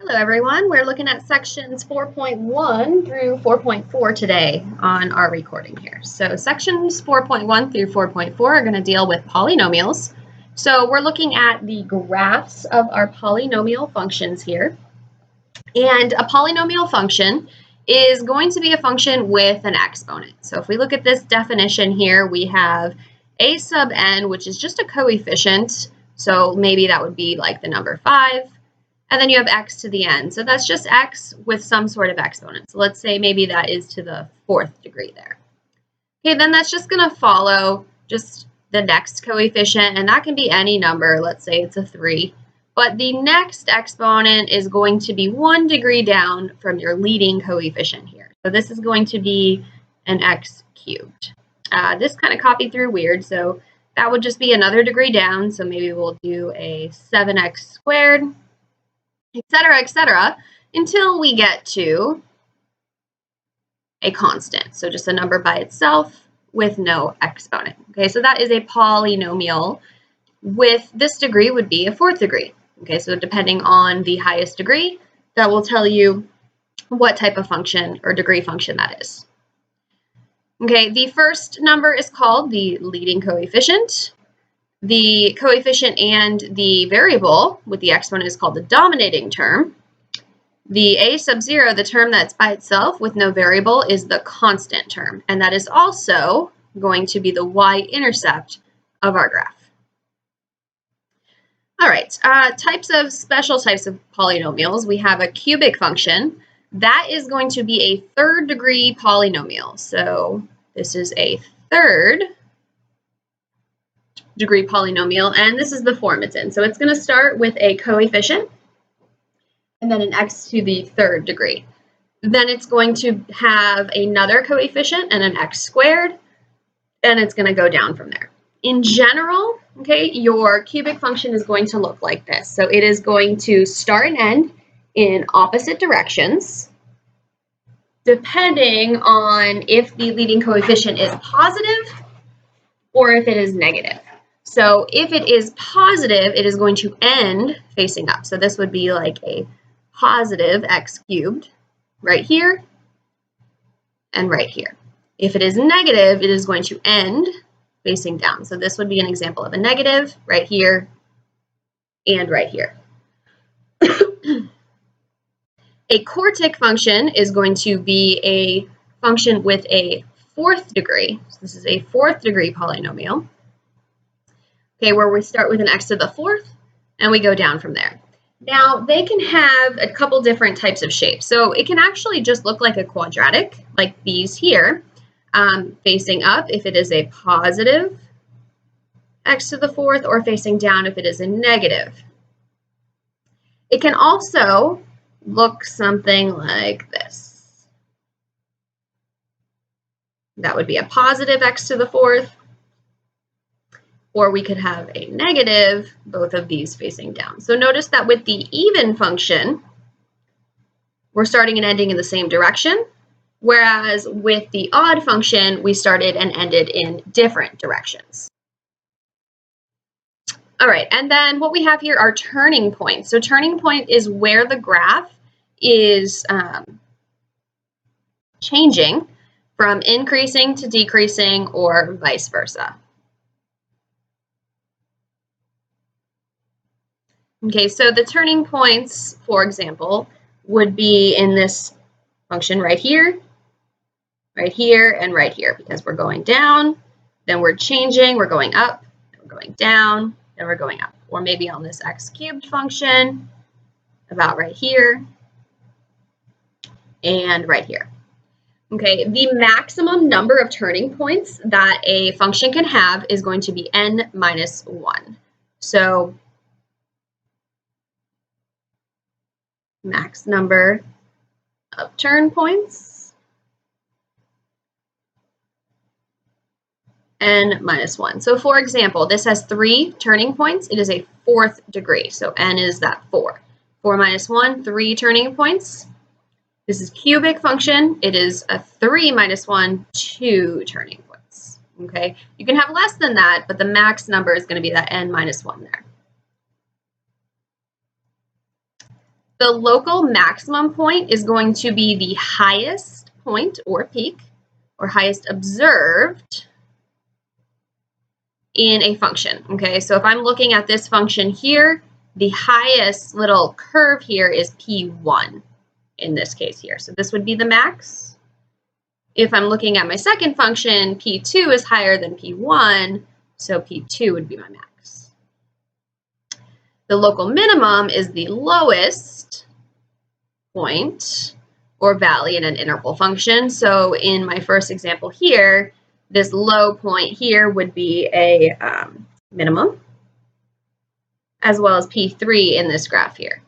Hello everyone, we're looking at sections 4.1 through 4.4 today on our recording here. So sections 4.1 through 4.4 are going to deal with polynomials. So we're looking at the graphs of our polynomial functions here. And a polynomial function is going to be a function with an exponent. So if we look at this definition here, we have a sub n, which is just a coefficient. So maybe that would be like the number 5. And then you have x to the n. So that's just x with some sort of exponent. So let's say maybe that is to the 4th degree there. Okay, then that's just going to follow just the next coefficient, and that can be any number. Let's say it's a 3. But the next exponent is going to be 1 degree down from your leading coefficient here. So this is going to be an x cubed. This kind of copied through weird, so that would just be another degree down. So maybe we'll do a 7x squared, etc., until we get to a constant. So just a number by itself with no exponent. Okay, so that is a polynomial with this degree would be a 4th degree. Okay, so depending on the highest degree, that will tell you what type of function or degree function that is. Okay, the first number is called the leading coefficient. The coefficient and the variable with the exponent is called the dominating term. The a sub 0, the term that's by itself with no variable, is the constant term. And that is also going to be the y-intercept of our graph. All right, special types of polynomials. We have a cubic function. That is going to be a 3rd degree polynomial. So this is a 3rd degree polynomial, and this is the form it's in. So it's going to start with a coefficient and then an x to the 3rd degree. Then it's going to have another coefficient and an x squared, and it's going to go down from there. In general, okay, your cubic function is going to look like this. So it is going to start and end in opposite directions, depending on if the leading coefficient is positive or if it is negative. So if it is positive, it is going to end facing up. So this would be like a positive x cubed right here and right here. If it is negative, it is going to end facing down. So this would be an example of a negative right here and right here. A quartic function is going to be a function with a 4th degree. So this is a 4th degree polynomial. Okay, where we start with an x to the 4th and we go down from there. Now, they can have a couple different types of shapes. So it can actually just look like a quadratic, like these here, facing up if it is a positive x to the 4th, or facing down if it is a negative. It can also look something like this. That would be a positive x to the 4th. Or we could have a negative, both of these facing down. So notice that with the even function, we're starting and ending in the same direction, whereas with the odd function, we started and ended in different directions. All right, and then what we have here are turning points. So turning point is where the graph is changing from increasing to decreasing or vice versa. Okay, so the turning points, for example, would be in this function right here, and right here, because we're going down, then we're changing, we're going up, then we're going down, then we're going up. Or maybe on this x cubed function, about right here, and right here. Okay, the maximum number of turning points that a function can have is going to be n minus 1. So max number of turn points, n minus 1. So for example, this has 3 turning points. It is a 4th degree, so n is that 4. 4 minus 1, 3 turning points. This is cubic function. It is a 3 minus 1, 2 turning points. Okay, you can have less than that, but the max number is going to be that n minus 1 there. The local maximum point is going to be the highest point or peak or highest observed in a function. Okay, so if I'm looking at this function here, the highest little curve here is P1 in this case here. So this would be the max. If I'm looking at my second function, P2 is higher than P1, so P2 would be my max. The local minimum is the lowest point or valley in an interval function. So in my first example here, this low point here would be a minimum, as well as P3 in this graph here.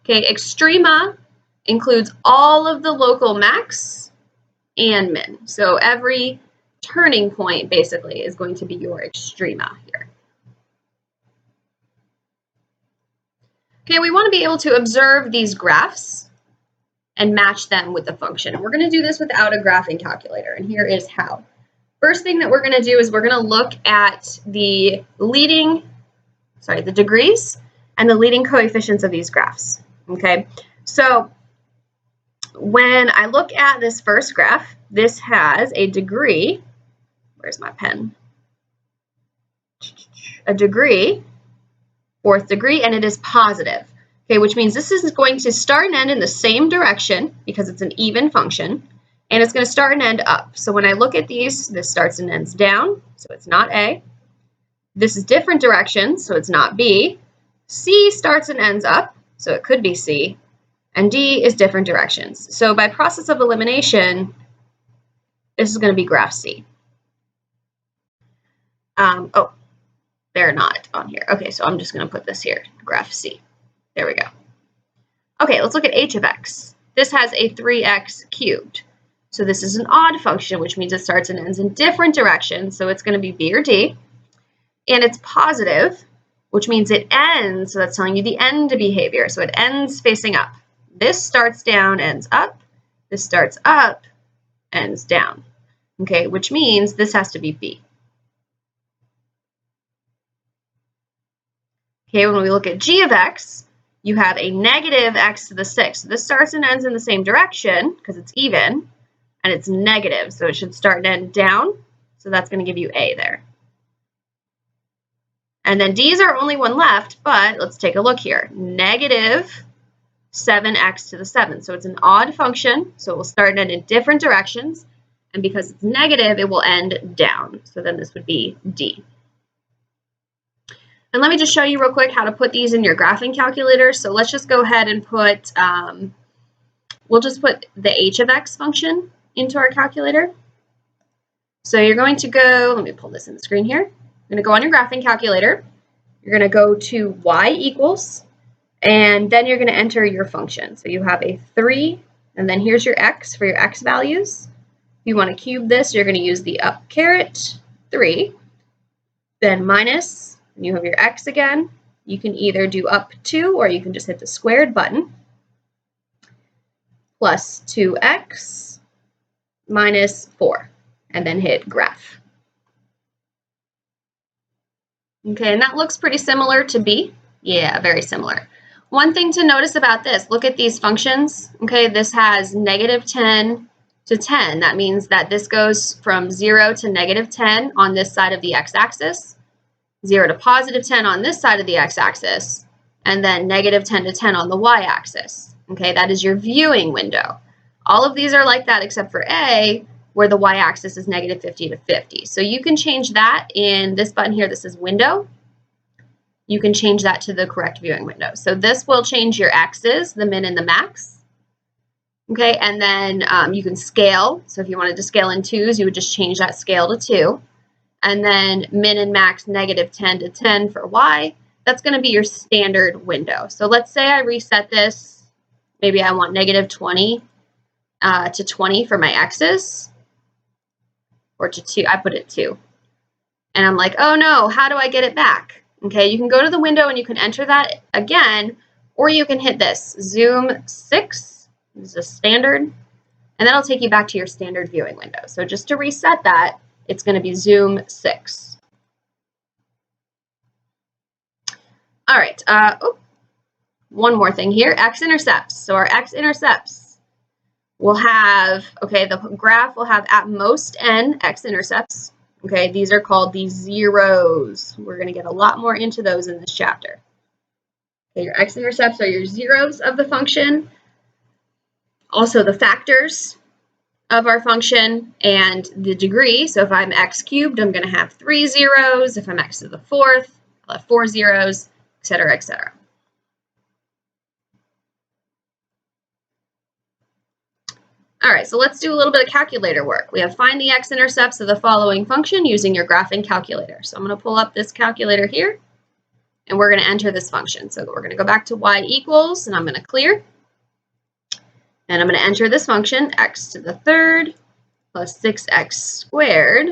Okay, extrema includes all of the local max and min. So every turning point basically is going to be your extrema here. Okay, we want to be able to observe these graphs and match them with the function. We're going to do this without a graphing calculator, and here is how. First thing that we're going to do is we're going to look at the degrees and the leading coefficients of these graphs. Okay, so when I look at this first graph, this has a degree. Where's my pen? A degree, fourth degree, and it is positive. Okay, which means this is going to start and end in the same direction because it's an even function, and it's going to start and end up. So when I look at these, this starts and ends down, so it's not A. This is different directions, so it's not B. C starts and ends up, so it could be C. And D is different directions. So by process of elimination, this is going to be graph C. Oh, they're not on here. Okay, so I'm just going to put this here, graph C. There we go. Okay, let's look at h of x. This has a 3x cubed. So this is an odd function, which means it starts and ends in different directions. So it's going to be B or D. And it's positive, which means it ends. So that's telling you the end behavior. So it ends facing up. This starts down, ends up. This starts up, ends down. Okay, which means this has to be B. Okay, when we look at g of x, you have a negative x to the 6. So this starts and ends in the same direction because it's even, and it's negative. So it should start and end down. So that's going to give you A there. And then D's are only one left, but let's take a look here. Negative 7x to the 7. So it's an odd function, so it will start and end in different directions. And because it's negative, it will end down. So then this would be D. And let me just show you real quick how to put these in your graphing calculator. So let's just go ahead and put, we'll just put the h of x function into our calculator. So you're going to go, let me pull this in the screen here. You're going to go on your graphing calculator. You're going to go to y equals, and then you're going to enter your function. So you have a 3, and then here's your x for your x values. If you want to cube this, you're going to use the up caret 3, then minus, and you have your x again. You can either do up 2, or you can just hit the squared button, plus 2x minus 4, and then hit graph. Okay, and that looks pretty similar to B. Yeah, very similar. One thing to notice about this, look at these functions. Okay, this has negative 10 to 10. That means that this goes from 0 to negative 10 on this side of the x-axis, 0 to positive 10 on this side of the x-axis, and then negative 10 to 10 on the y-axis. Okay, that is your viewing window. All of these are like that except for A, where the y-axis is negative 50 to 50. So you can change that in this button here that says window. You can change that to the correct viewing window. So this will change your x's, the min and the max. Okay, and then you can scale. So if you wanted to scale in 2s, you would just change that scale to 2. And then min and max negative 10 to 10 for y. That's going to be your standard window. So let's say I reset this. Maybe I want negative 20 to 20 for my x's. Or to 2, I put it 2. And I'm like, oh no, how do I get it back? Okay, you can go to the window and you can enter that again, or you can hit this, zoom 6, this is a standard, and that'll take you back to your standard viewing window. So just to reset that, it's going to be zoom 6. All right, one more thing here, x-intercepts. So our x-intercepts will have, okay, the graph will have at most n x-intercepts. Okay, these are called the zeros. We're going to get a lot more into those in this chapter. Okay, your x-intercepts are your zeros of the function. Also the factors of our function and the degree. So if I'm x cubed, I'm going to have 3 zeros. If I'm x to the 4th, I'll have 4 zeros, etc., etc. All right, so let's do a little bit of calculator work. We have find the x-intercepts of the following function using your graphing calculator. So I'm going to pull up this calculator here, and we're going to enter this function. So we're going to go back to y equals, and I'm going to clear. And I'm going to enter this function, x to the 3rd plus 6x squared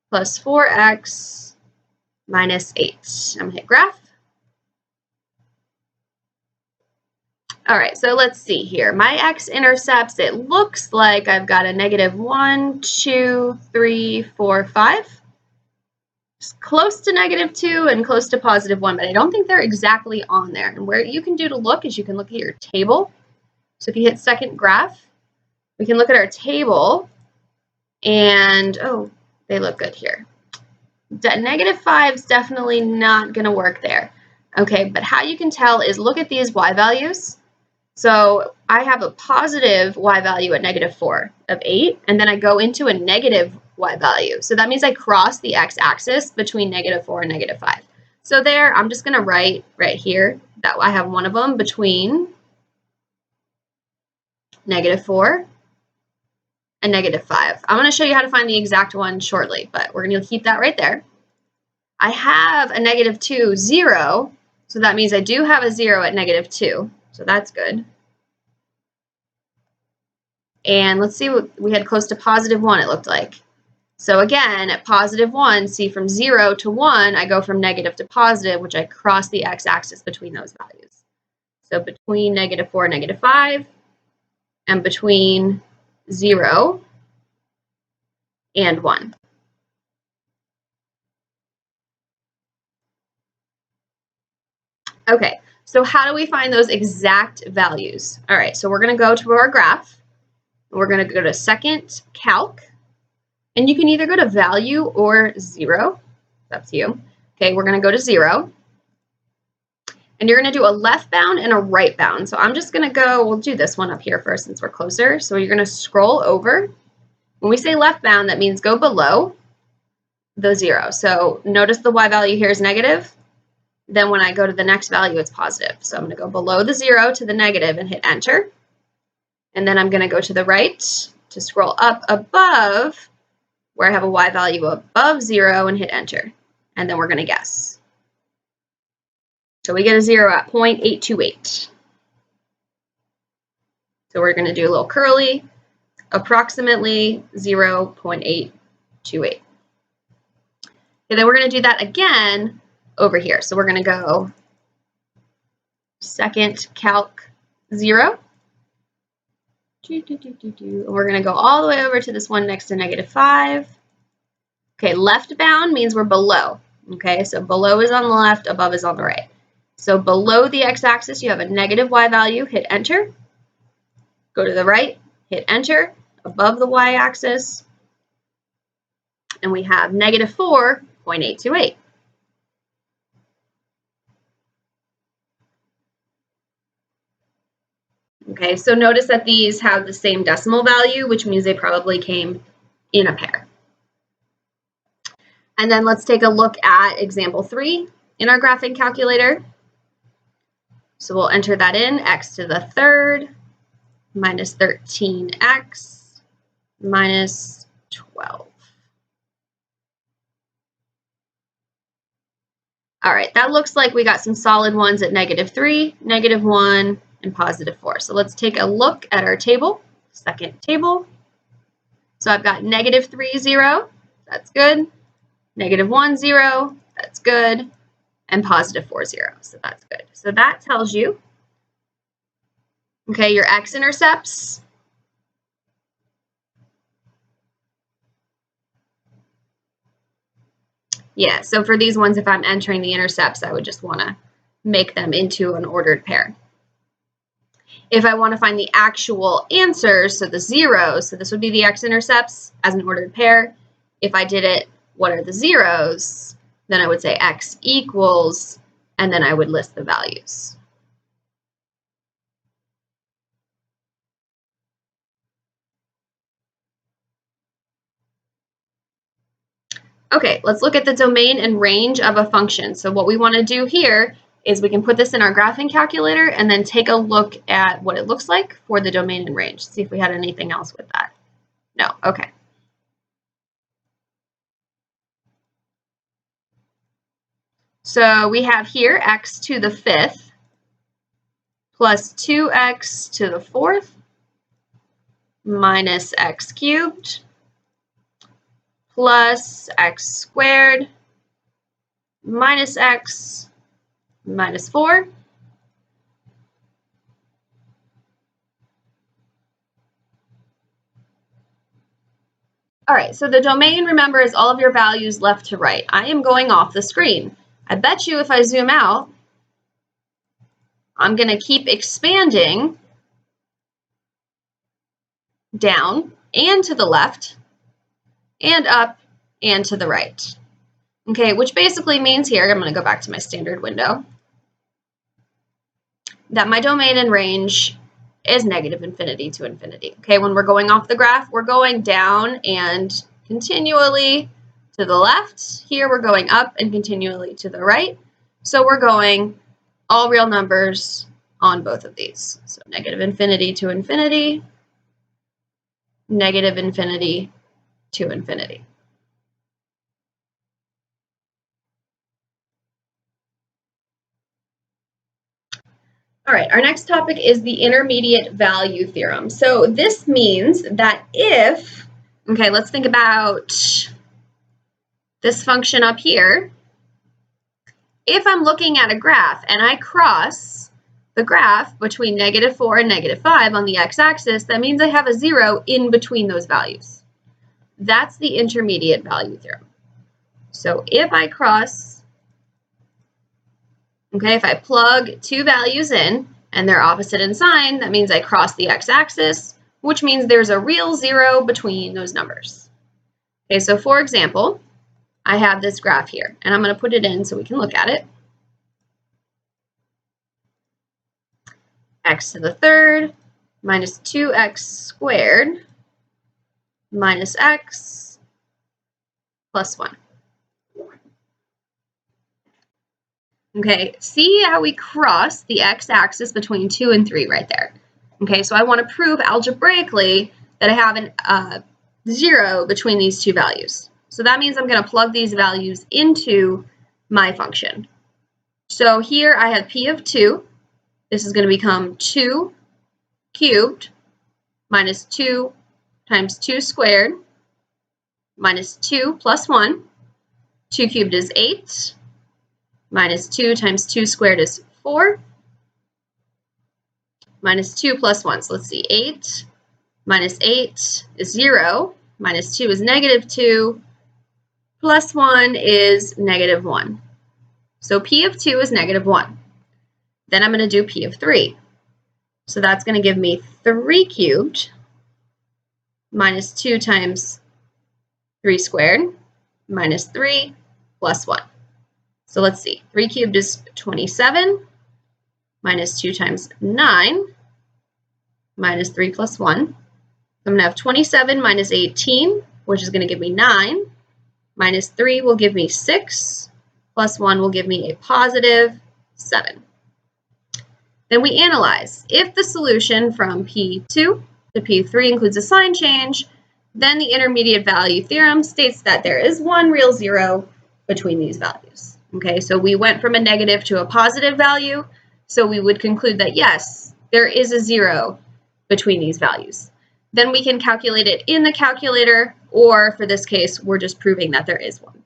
plus 4x minus 8. I'm going to hit graph. All right, so let's see here. My x-intercepts, it looks like I've got a negative 1, 2, 3, 4, 5. It's close to negative 2 and close to positive 1, but I don't think they're exactly on there. And where you can do to look is you can look at your table. So if you hit second graph, we can look at our table and, oh, they look good here. Negative 5 is definitely not going to work there. Okay, but how you can tell is look at these y values. So I have a positive y value at negative 4 of 8, and then I go into a negative y value. So that means I cross the x-axis between negative 4 and negative 5. So there, I'm just going to write right here that I have one of them between negative 4 and negative 5. I'm going to show you how to find the exact one shortly, but we're going to keep that right there. I have a negative 2, 0, so that means I do have a 0 at negative 2. So that's good. And let's see what we had close to positive 1, it looked like. So again, at positive 1, see from 0 to 1, I go from negative to positive, which I cross the x-axis between those values. So between negative 4 and negative 5, and between 0 and 1. Okay, so how do we find those exact values? All right, so we're going to go to our graph. We're going to go to second calc, and you can either go to value or 0. That's you. Okay, we're going to go to 0, and you're going to do a left bound and a right bound. So I'm just going to go, we'll do this one up here first since we're closer. So you're going to scroll over. When we say left bound, that means go below the 0. So notice the y value here is negative. Then when I go to the next value, it's positive. So I'm going to go below the 0 to the negative and hit enter. And then I'm going to go to the right to scroll up above where I have a y value above 0 and hit enter. And then we're going to guess. So we get a 0 at 0.828. So we're going to do a little curly, approximately 0.828. Okay, then we're going to do that again over here. So we're going to go second calc 0. And we're going to go all the way over to this one next to negative 5. Okay, left bound means we're below. Okay, so below is on the left, above is on the right. So below the x-axis, you have a negative y value, hit enter. Go to the right, hit enter, above the y-axis. And we have negative 4.828. Okay, so notice that these have the same decimal value, which means they probably came in a pair. And then let's take a look at example 3 in our graphing calculator. So we'll enter that in, x to the 3rd minus 13x minus 12. All right, that looks like we got some solid ones at negative 3, negative 1, and positive 4. So let's take a look at our table, second table. So I've got negative 3, 0, that's good. Negative 1, 0, that's good. And positive 4, 0, so that's good. So that tells you, okay, your x-intercepts. Yeah, so for these ones, if I'm entering the intercepts, I would just want to make them into an ordered pair. If I want to find the actual answers, so the zeros, so this would be the x-intercepts as an ordered pair. If I did it, what are the zeros? Then I would say x equals, and then I would list the values. Okay, let's look at the domain and range of a function. So what we want to do here is we can put this in our graphing calculator and then take a look at what it looks like for the domain and range. See if we had anything else with that. No, okay. So we have here x to the 5th plus 2x to the 4th minus x cubed plus x squared minus x minus 4. All right, so the domain, remember, is all of your values left to right. I am going off the screen. I bet you if I zoom out, I'm going to keep expanding down and to the left and up and to the right. Okay, which basically means here, I'm going to go back to my standard window, that my domain and range is negative infinity to infinity. Okay, when we're going off the graph, we're going down and continually to the left. Here we're going up and continually to the right. So we're going all real numbers on both of these. So negative infinity to infinity, negative infinity to infinity. All right, our next topic is the intermediate value theorem. So this means that if, okay, let's think about this function up here. If I'm looking at a graph and I cross the graph between -4 and -5 on the x-axis, that means I have a 0 in between those values. That's the intermediate value theorem. So if I cross, okay, if I plug two values in and they're opposite in sign, that means I cross the x-axis, which means there's a real 0 between those numbers. Okay, so for example, I have this graph here, and I'm going to put it in so we can look at it. X to the 3rd minus 2x squared minus x plus 1. Okay, see how we cross the x-axis between 2 and 3 right there. Okay, so I want to prove algebraically that I have a 0 between these two values. So that means I'm going to plug these values into my function. So here I have p of 2. This is going to become 2 cubed minus 2 times 2 squared minus 2 plus 1. 2 cubed is 8. Minus 2 times 2 squared is 4. Minus 2 plus 1. So let's see. 8 minus 8 is 0. Minus 2 is -2. Plus 1 is -1. So p of 2 is -1. Then I'm going to do p of 3. So that's going to give me 3 cubed minus 2 times 3 squared minus 3 plus 1. So let's see. 3 cubed is 27 minus 2 times 9 minus 3 plus 1. I'm going to have 27 minus 18, which is going to give me 9. Minus 3 will give me 6. Plus 1 will give me a positive 7. Then we analyze. If the solution from P2 to P3 includes a sign change, then the intermediate value theorem states that there is one real 0 between these values. Okay, so we went from a negative to a positive value, so we would conclude that yes, there is a 0 between these values. Then we can calculate it in the calculator, or for this case, we're just proving that there is one.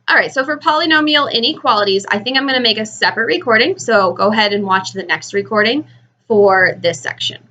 All right, so for polynomial inequalities, I think I'm going to make a separate recording, so go ahead and watch the next recording for this section.